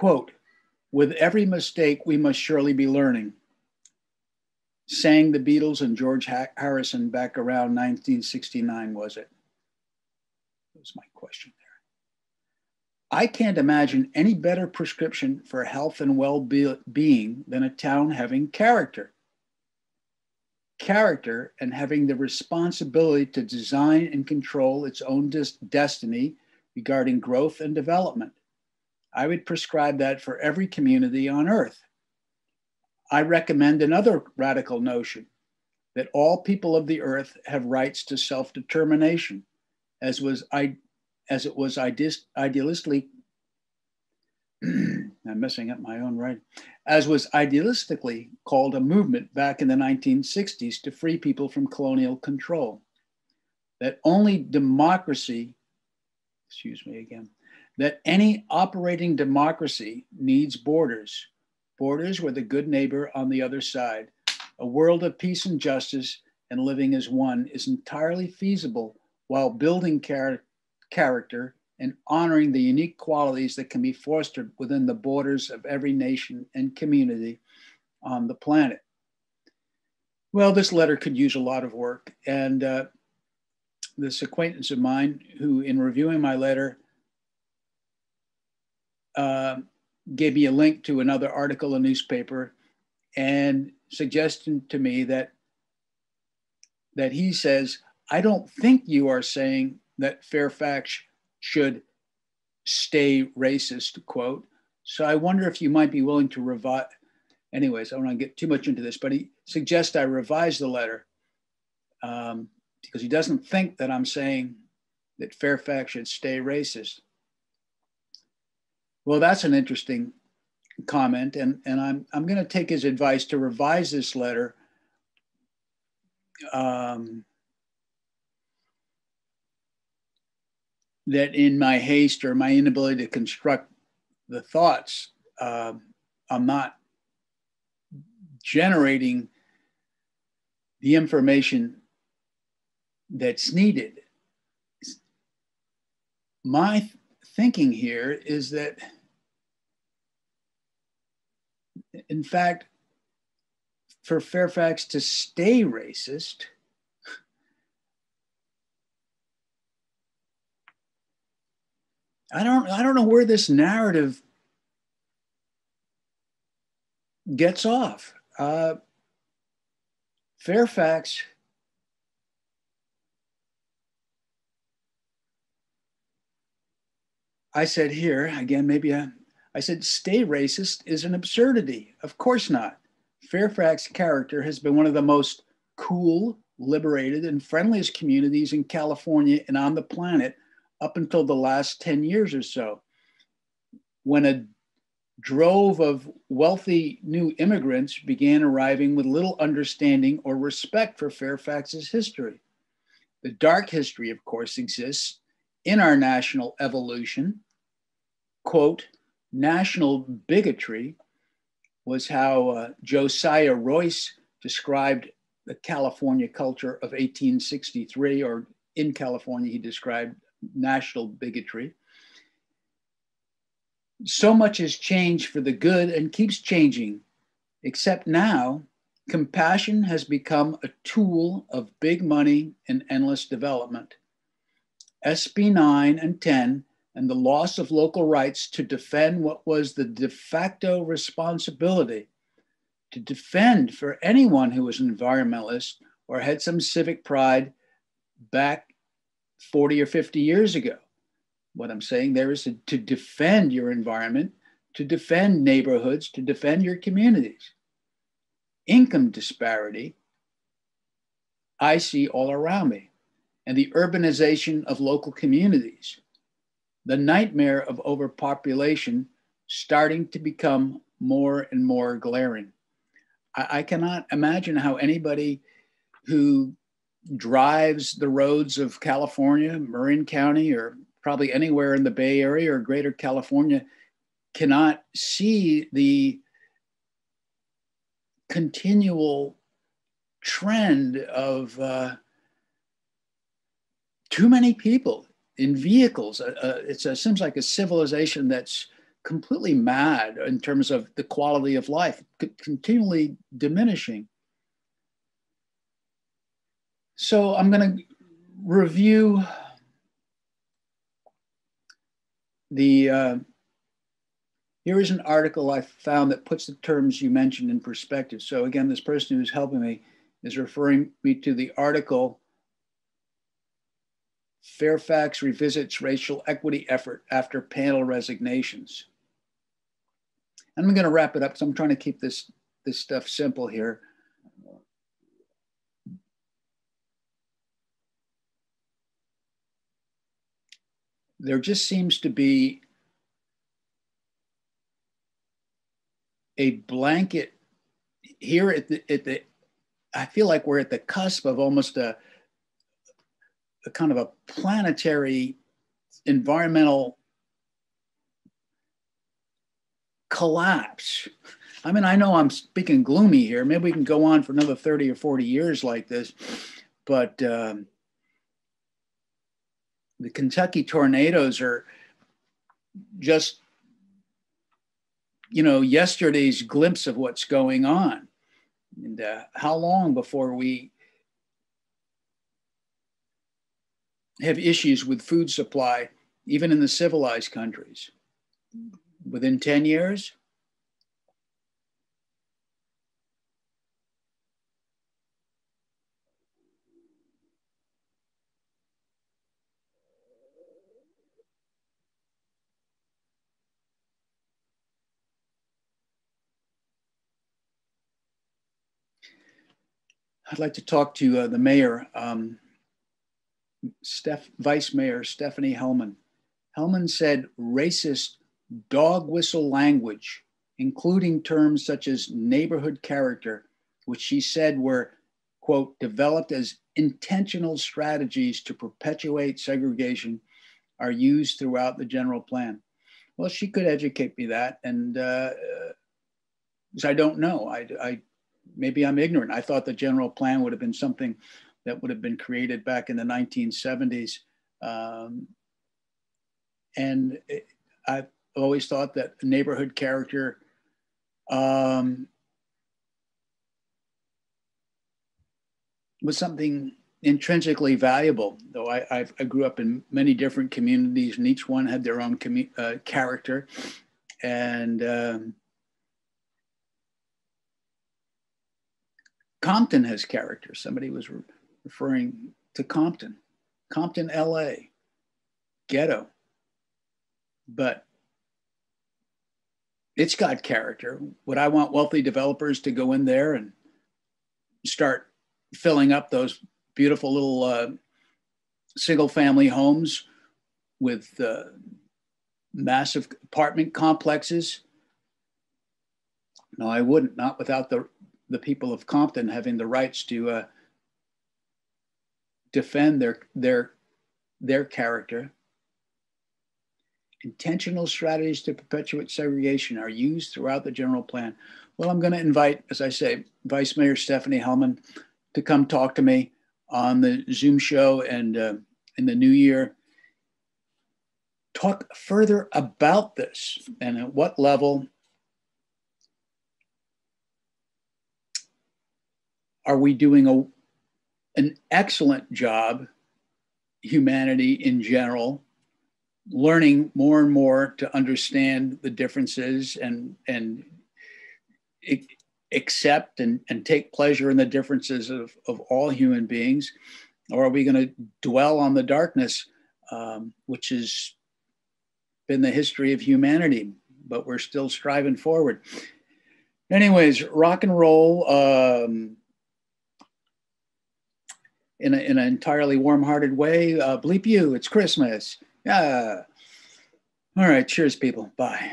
Quote, with every mistake, we must surely be learning, sang the Beatles and George Harrison back around 1969, was it? That was my question there. I can't imagine any better prescription for health and well-being than a town having character. Character and having the responsibility to design and control its own destiny regarding growth and development. I would prescribe that for every community on earth. I recommend another radical notion, that all people of the earth have rights to self-determination, as it was idealistically, I'm messing up my own writing, as was idealistically called a movement back in the 1960s to free people from colonial control. That only democracy, that any operating democracy needs borders. Borders with a good neighbor on the other side. A world of peace and justice and living as one is entirely feasible while building character and honoring the unique qualities that can be fostered within the borders of every nation and community on the planet. Well, this letter could use a lot of work. And this acquaintance of mine who, in reviewing my letter, gave me a link to another article in a newspaper and suggested to me that he says, I don't think you are saying that Fairfax should stay racist, quote. So I wonder if you might be willing to revise. Anyways, I don't want to get too much into this, but he suggests I revise the letter because he doesn't think that I'm saying that Fairfax should stay racist. Well, that's an interesting comment, and I'm going to take his advice to revise this letter that in my haste or my inability to construct the thoughts, I'm not generating the information that's needed. My thinking here is that, in fact, for Fairfax to stay racist, I don't know where this narrative gets off. Fairfax I said here, again, maybe I said stay racist is an absurdity. Of course not. Fairfax character has been one of the most cool, liberated, and friendliest communities in California and on the planet up until the last 10 years or so, when a drove of wealthy new immigrants began arriving with little understanding or respect for Fairfax's history. The dark history, of course, exists in our national evolution. Quote, national bigotry was how Josiah Royce described the California culture of 1863, or in California, he described national bigotry. So much has changed for the good and keeps changing, except now compassion has become a tool of big money and endless development. SB 9 and 10 and the loss of local rights to defend what was the de facto responsibility to defend for anyone who was an environmentalist or had some civic pride back 40 or 50 years ago. What I'm saying there is to defend your environment, to defend neighborhoods, to defend your communities. Income disparity, I see all around me, and the urbanization of local communities, the nightmare of overpopulation starting to become more and more glaring. I cannot imagine how anybody who drives the roads of California, Marin County, or probably anywhere in the Bay Area or Greater California cannot see the continual trend of too many people in vehicles. It seems like a civilization that's completely mad in terms of the quality of life, continually diminishing. So I'm going to review the, here is an article I found that puts the terms you mentioned in perspective. So again, this person who's helping me is referring me to the article, Fairfax revisits racial equity effort after panel resignations. And I'm going to wrap it up because I'm trying to keep this stuff simple here. There just seems to be a blanket here at the I feel like we're at the cusp of almost a kind of a planetary environmental collapse. I mean, I know I'm speaking gloomy here. Maybe we can go on for another 30 or 40 years like this, but the Kentucky tornadoes are just, you know, yesterday's glimpse of what's going on. And how long before we have issues with food supply, even in the civilized countries? Within 10 years? I'd like to talk to the mayor, Vice Mayor Stephanie Hellman. Hellman said racist dog whistle language, including terms such as neighborhood character, which she said were, quote, developed as intentional strategies to perpetuate segregation, are used throughout the general plan. Well, she could educate me that, and because I don't know. Maybe I'm ignorant. I thought the general plan would have been something that would have been created back in the 1970s. And I've always thought that neighborhood character was something intrinsically valuable, though I grew up in many different communities and each one had their own character. And Compton has character. Somebody was referring to Compton, LA, ghetto. But it's got character. Would I want wealthy developers to go in there and start filling up those beautiful little single family homes with massive apartment complexes? No, I wouldn't, not without the people of Compton having the rights to defend their character. Intentional strategies to perpetuate segregation are used throughout the general plan. Well, I'm going to invite, as I say, Vice Mayor Stephanie Hellman to come talk to me on the Zoom show and in the new year. Talk further about this and at what level are we doing an excellent job, humanity in general, learning more and more to understand the differences and accept and take pleasure in the differences of all human beings? Or are we going to dwell on the darkness, which has been the history of humanity, but we're still striving forward? Anyways, rock and roll in an entirely warm-hearted way. Bleep you, it's Christmas. Yeah. All right, cheers, people. Bye.